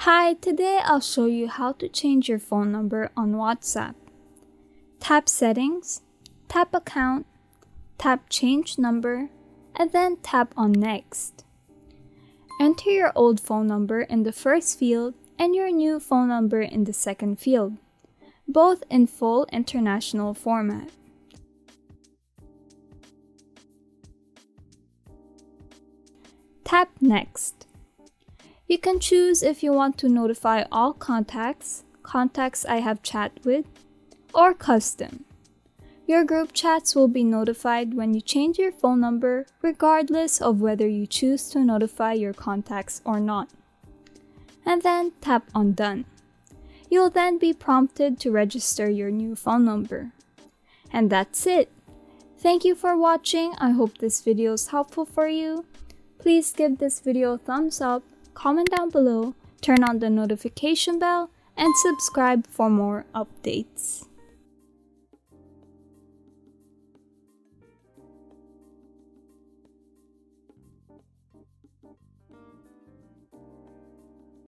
Hi, today I'll show you how to change your phone number on WhatsApp. Tap Settings, tap Account, tap Change Number, and then tap on Next. Enter your old phone number in the first field and your new phone number in the second field, both in full international format. Tap Next. You can choose if you want to notify all contacts I have chat with, or custom. Your group chats will be notified when you change your phone number regardless of whether you choose to notify your contacts or not. And then tap on Done. You'll then be prompted to register your new phone number. And that's it! Thank you for watching. I hope this video is helpful for you. Please give this video a thumbs up, comment down below, turn on the notification bell, and subscribe for more updates.